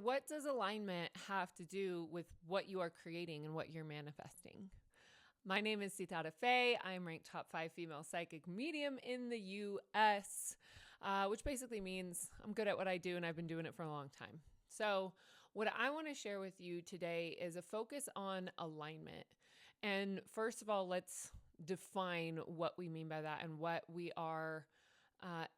what does alignment have to do with what you are creating and what you're manifesting? My name is Sitara. I'm ranked top 5 female psychic medium in the US, which basically means I'm good at what I do and I've been doing it for a long time. So what I want to share with you today is a focus on alignment. And first of all, let's define what we mean by that and what we are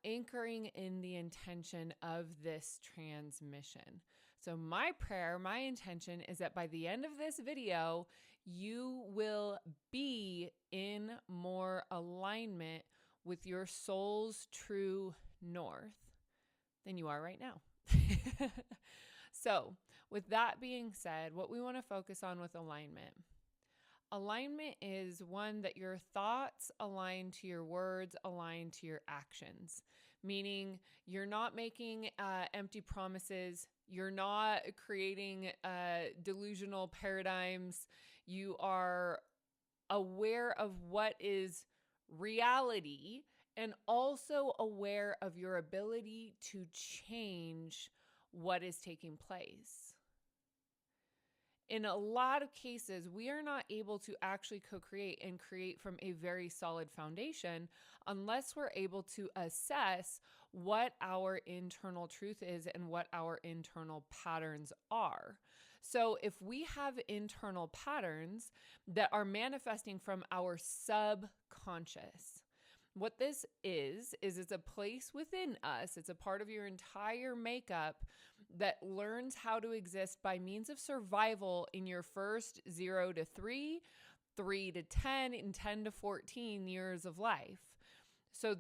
anchoring in the intention of this transmission. So my prayer, my intention is that by the end of this video, you will be in more alignment with your soul's true north than you are right now. So with that being said, what we want to focus on with alignment. Alignment is one that your thoughts align to your words, align to your actions, meaning you're not making empty promises. You're not creating delusional paradigms. You are aware of what is reality and also aware of your ability to change what is taking place. In a lot of cases, we are not able to actually co-create and create from a very solid foundation unless we're able to assess what our internal truth is and what our internal patterns are. So if we have internal patterns that are manifesting from our subconscious, what this is it's a place within us. It's a part of your entire makeup that learns how to exist by means of survival in your first 0 to 3, 3 to 10, and 10 to 14 years of life. So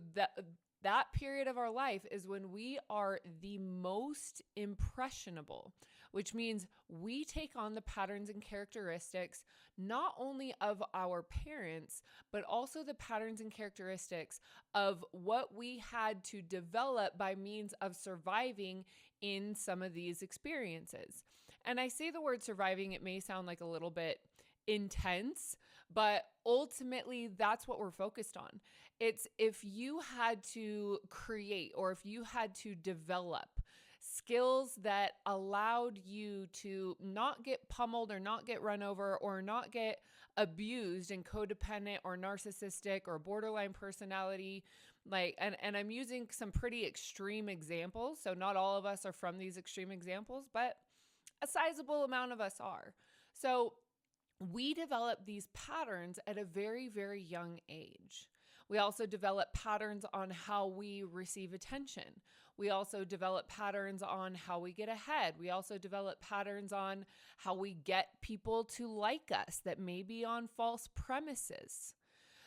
that period of our life is when we are the most impressionable, which means we take on the patterns and characteristics, not only of our parents, but also the patterns and characteristics of what we had to develop by means of surviving in some of these experiences. And I say the word surviving, it may sound like a little bit intense, but ultimately that's what we're focused on. It's if you had to create or if you had to develop skills that allowed you to not get pummeled or not get run over or not get abused and codependent or narcissistic or borderline personality, and I'm using some pretty extreme examples. So not all of us are from these extreme examples, but a sizable amount of us are. So we develop these patterns at a very, very young age. We also develop patterns on how we receive attention. We also develop patterns on how we get ahead. We also develop patterns on how we get people to like us that may be on false premises.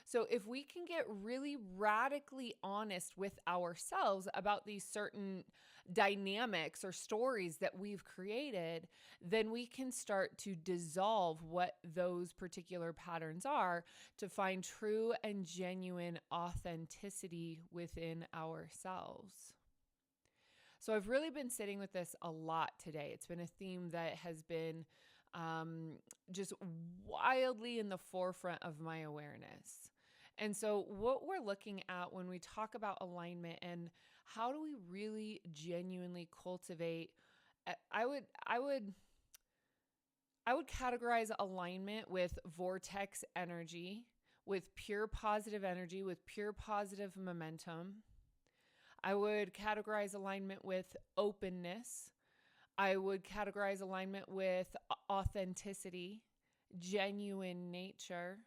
So if we can get really radically honest with ourselves about these certain dynamics or stories that we've created, then we can start to dissolve what those particular patterns are to find true and genuine authenticity within ourselves. So I've really been sitting with this a lot today. It's been a theme that has been just wildly in the forefront of my awareness. And so what we're looking at when we talk about alignment and how do we really genuinely cultivate, I would categorize alignment with vortex energy, with pure positive energy, with pure positive momentum. I would categorize alignment with openness. I would categorize alignment with authenticity, genuine nature,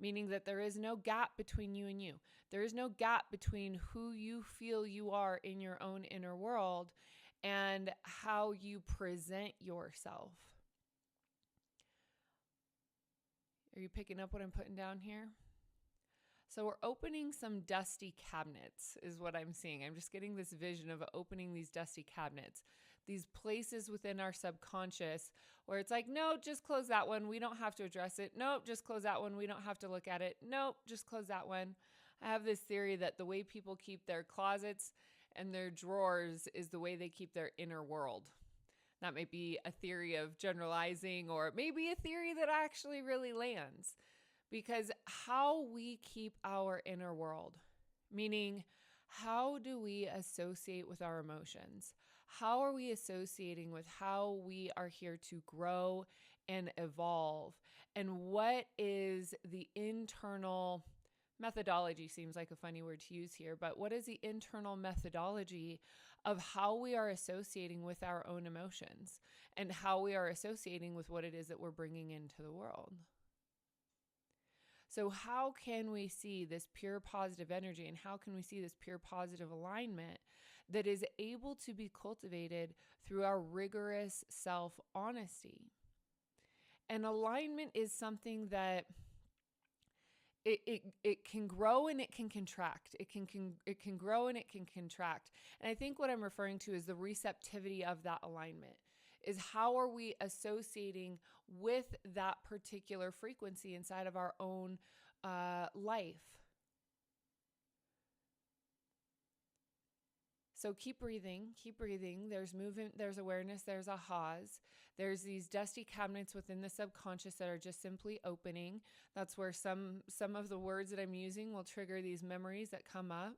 meaning that there is no gap between you and you. There is no gap between who you feel you are in your own inner world and how you present yourself. Are you picking up what I'm putting down here? So we're opening some dusty cabinets is what I'm seeing. I'm just getting this vision of opening these dusty cabinets, these places within our subconscious where it's like, no, just close that one. We don't have to address it. Nope, just close that one. We don't have to look at it. Nope, just close that one. I have this theory that the way people keep their closets and their drawers is the way they keep their inner world. That may be a theory of generalizing, or it may be a theory that actually really lands. Because how we keep our inner world, meaning how do we associate with our emotions? how are we associating with how we are here to grow and evolve? And what is the internal methodology? Seems like a funny word to use here, but what is the internal methodology of how we are associating with our own emotions and how we are associating with what it is that we're bringing into the world? So how can we see this pure positive energy, and how can we see this pure positive alignment that is able to be cultivated through our rigorous self-honesty? And alignment is something that it can grow and it can contract. It can grow and it can contract. And I think what I'm referring to is the receptivity of that alignment. Is how are we associating with that particular frequency inside of our own life? So keep breathing, keep breathing. There's movement, there's awareness, there's ahas. There's these dusty cabinets within the subconscious that are just simply opening. That's where some of the words that I'm using will trigger these memories that come up.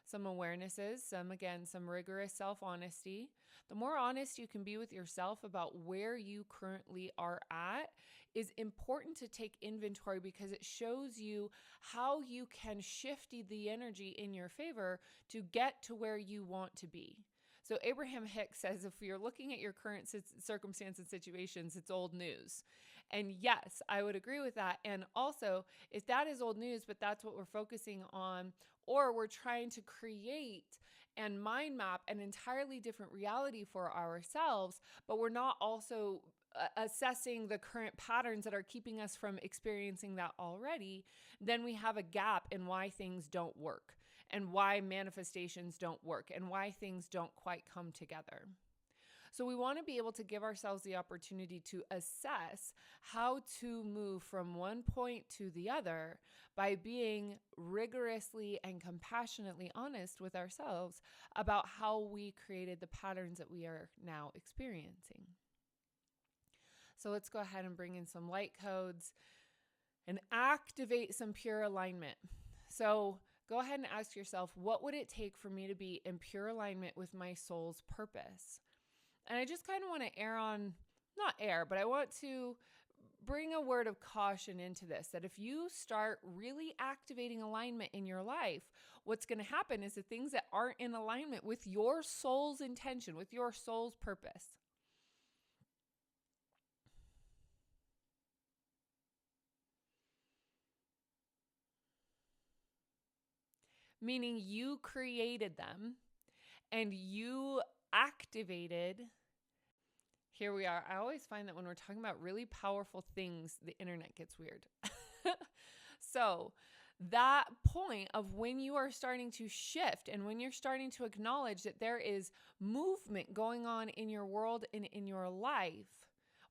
Some awarenesses, some rigorous self-honesty. The more honest you can be with yourself about where you currently are at is important to take inventory, because it shows you how you can shift the energy in your favor to get to where you want to be. So Abraham Hicks says, if you're looking at your current circumstance and situations, it's old news. And yes, I would agree with that. And also, if that is old news, but that's what we're focusing on, or we're trying to create and mind map an entirely different reality for ourselves, but we're not also assessing the current patterns that are keeping us from experiencing that already, then we have a gap in why things don't work and why manifestations don't work and why things don't quite come together. So we want to be able to give ourselves the opportunity to assess how to move from one point to the other by being rigorously and compassionately honest with ourselves about how we created the patterns that we are now experiencing. So let's go ahead and bring in some light codes and activate some pure alignment. So go ahead and ask yourself, what would it take for me to be in pure alignment with my soul's purpose? And I just kind of want to but I want to bring a word of caution into this, that if you start really activating alignment in your life, what's going to happen is the things that aren't in alignment with your soul's intention, with your soul's purpose. Meaning you created them and you activated. Here we are. I always find that when we're talking about really powerful things, the internet gets weird. So that point of when you are starting to shift and when you're starting to acknowledge that there is movement going on in your world and in your life,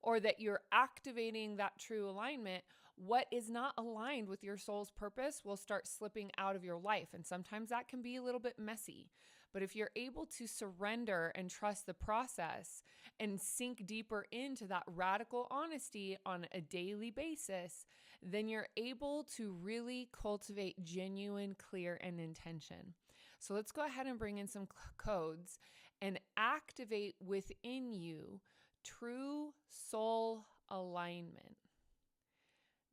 or that you're activating that true alignment, what is not aligned with your soul's purpose will start slipping out of your life. And sometimes that can be a little bit messy. But if you're able to surrender and trust the process and sink deeper into that radical honesty on a daily basis, then you're able to really cultivate genuine, clear, and intention. So let's go ahead and bring in some codes and activate within you true soul alignment.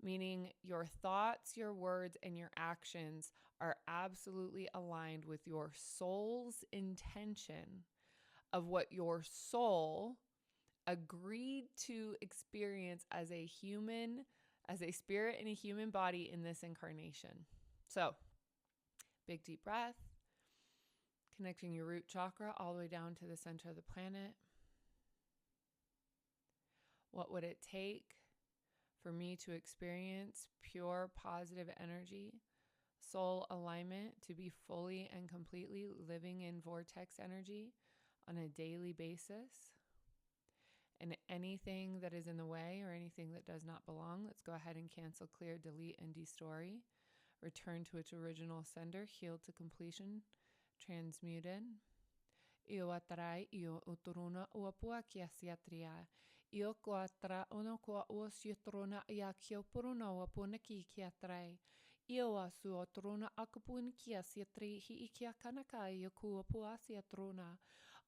Meaning your thoughts, your words, and your actions are absolutely aligned with your soul's intention of what your soul agreed to experience as a human, as a spirit in a human body in this incarnation. So, big deep breath, connecting your root chakra all the way down to the center of the planet. What would it take for me to experience pure positive energy, soul alignment, to be fully and completely living in vortex energy on a daily basis? And anything that is in the way or anything that does not belong, let's go ahead and cancel, clear, delete, and destory. Return to its original sender, healed to completion, transmuted. Io atrai, io uturuna uapua kia siatria. Io kuatra ono kua uosietrona ia kio puruna uapuna ki kia trai. Io asu otrona akupun kia siatri hi ikia kanaka io kuapua siatrona.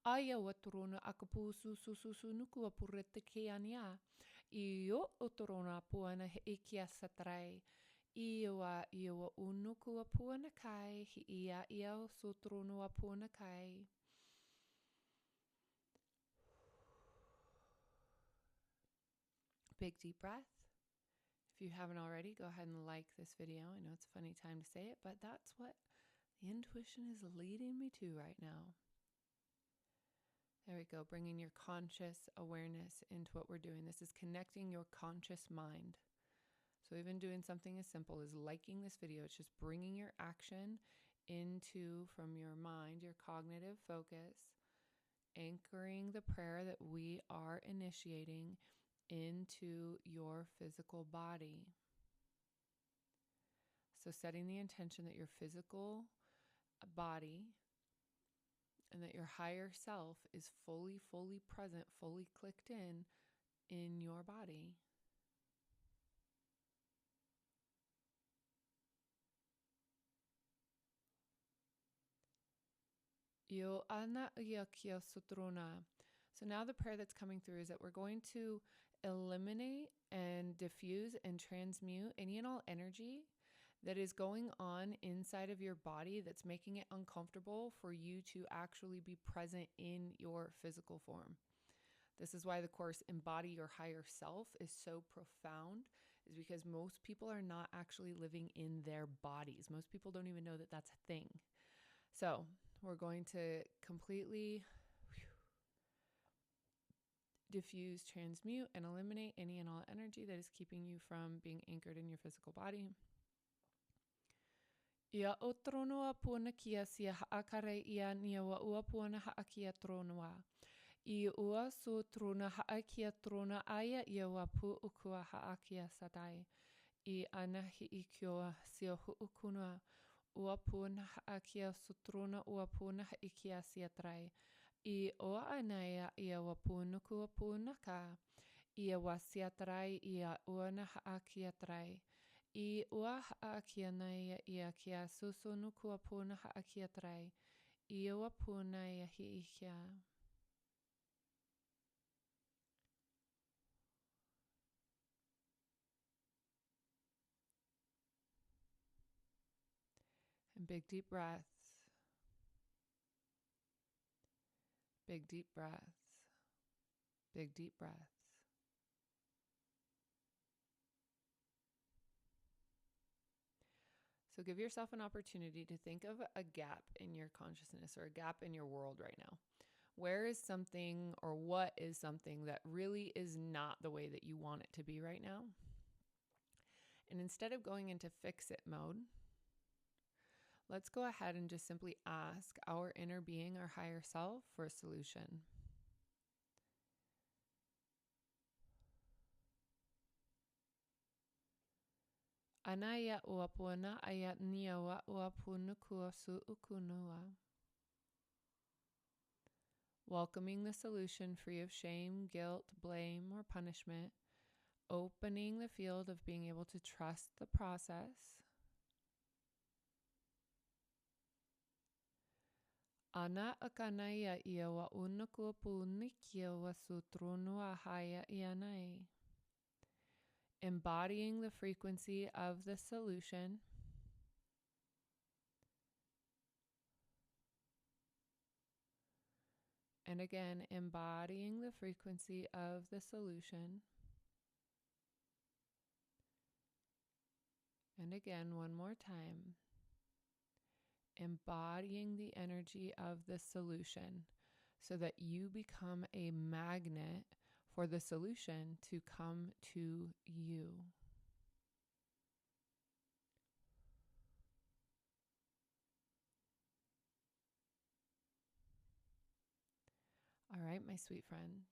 Aya waturona akapu su su su su nuku apurete kiania. Iyo uturona puana he ikia satrai. Iwa unuku apuana kai. Hi ia suturunu apuana kai. Big deep breath. If you haven't already, go ahead and like this video. I know it's a funny time to say it, but that's what the intuition is leading me to right now. There we go, bringing your conscious awareness into what we're doing. This is connecting your conscious mind. So even doing something as simple as liking this video, it's just bringing your action into, from your mind, your cognitive focus, anchoring the prayer that we are initiating into your physical body. So setting the intention that your physical body and that your higher self is fully present, fully clicked in your body. Yo ana yakia sutrona. So now the prayer that's coming through is that we're going to eliminate and diffuse and transmute any and all energy that is going on inside of your body that's making it uncomfortable for you to actually be present in your physical form. This is why the course Embody Your Higher Self is so profound, is because most people are not actually living in their bodies. Most people don't even know that that's a thing. So we're going to completely diffuse, transmute, and eliminate any and all energy that is keeping you from being anchored in your physical body. Ia o tronua puna kia sia haakare ia nia wa ua puna haakia tronua. I ua su truna haakia trona aya ia wa pu ukua haakia satai. I anahi i kioa sia huukunua. Ua puna haakia sutruna ua puna haikia sia trai. I oa anaya ia wa punuku puna ka. Ia wa sia trai ia uana haakia trai. I ua haakia naya ia kia susunu kua puna haakia trai. I ua puna ia hiikia. And big deep breaths. Big deep breaths. Big deep breaths. So give yourself an opportunity to think of a gap in your consciousness or a gap in your world right now. Where is something or what is something that really is not the way that you want it to be right now? And instead of going into fix-it mode, let's go ahead and just simply ask our inner being, our higher self, for a solution. Anaya uapuna ayat niawa uapuna kuasu ukunua. Welcoming the solution free of shame, guilt, blame, or punishment. Opening the field of being able to trust the process. Ana akanaya ia wa unakua punikia wa sutrunua haya ianai. Embodying the frequency of the solution. And again, embodying the frequency of the solution. And again, one more time. Embodying the energy of the solution so that you become a magnet for the solution to come to you. All right, my sweet friend.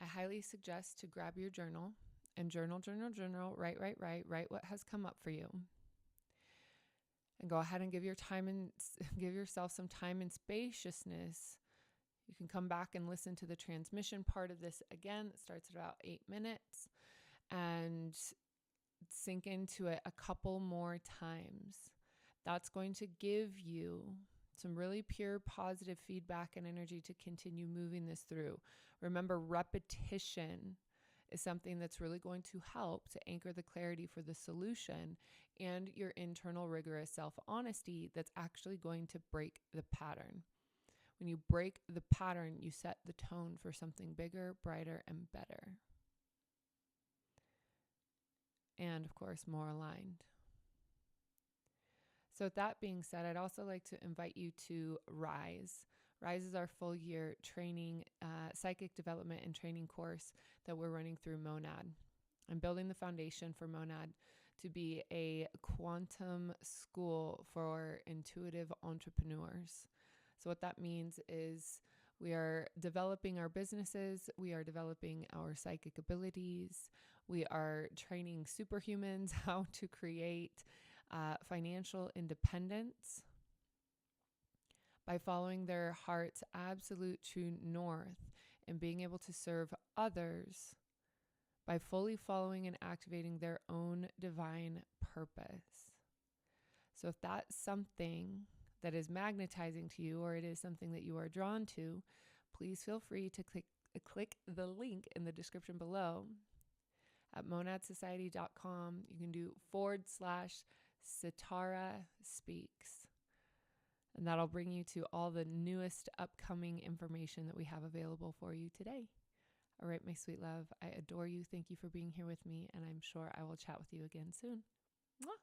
I highly suggest to grab your journal and journal, write what has come up for you. And go ahead and give yourself some time and spaciousness. You can come back and listen to the transmission part of this again. It starts at about 8 minutes and sink into it a couple more times. That's going to give you some really pure positive feedback and energy to continue moving this through. Remember, repetition is something that's really going to help to anchor the clarity for the solution and your internal rigorous self-honesty that's actually going to break the pattern. When you break the pattern, you set the tone for something bigger, brighter, and better. And of course, more aligned. So with that being said, I'd also like to invite you to Rise. Rise is our full year training, psychic development and training course that we're running through Monad. I'm building the foundation for Monad to be a quantum school for intuitive entrepreneurs. So what that means is we are developing our businesses, we are developing our psychic abilities, we are training superhumans how to create financial independence by following their heart's absolute true north and being able to serve others by fully following and activating their own divine purpose. So if that's something that is magnetizing to you, or it is something that you are drawn to, please feel free to click the link in the description below at monadsociety.com. You can do /Sitara Speaks. And that'll bring you to all the newest upcoming information that we have available for you today. All right, my sweet love, I adore you. Thank you for being here with me, and I'm sure I will chat with you again soon. Mwah.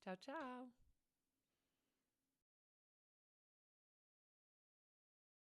Ciao, ciao.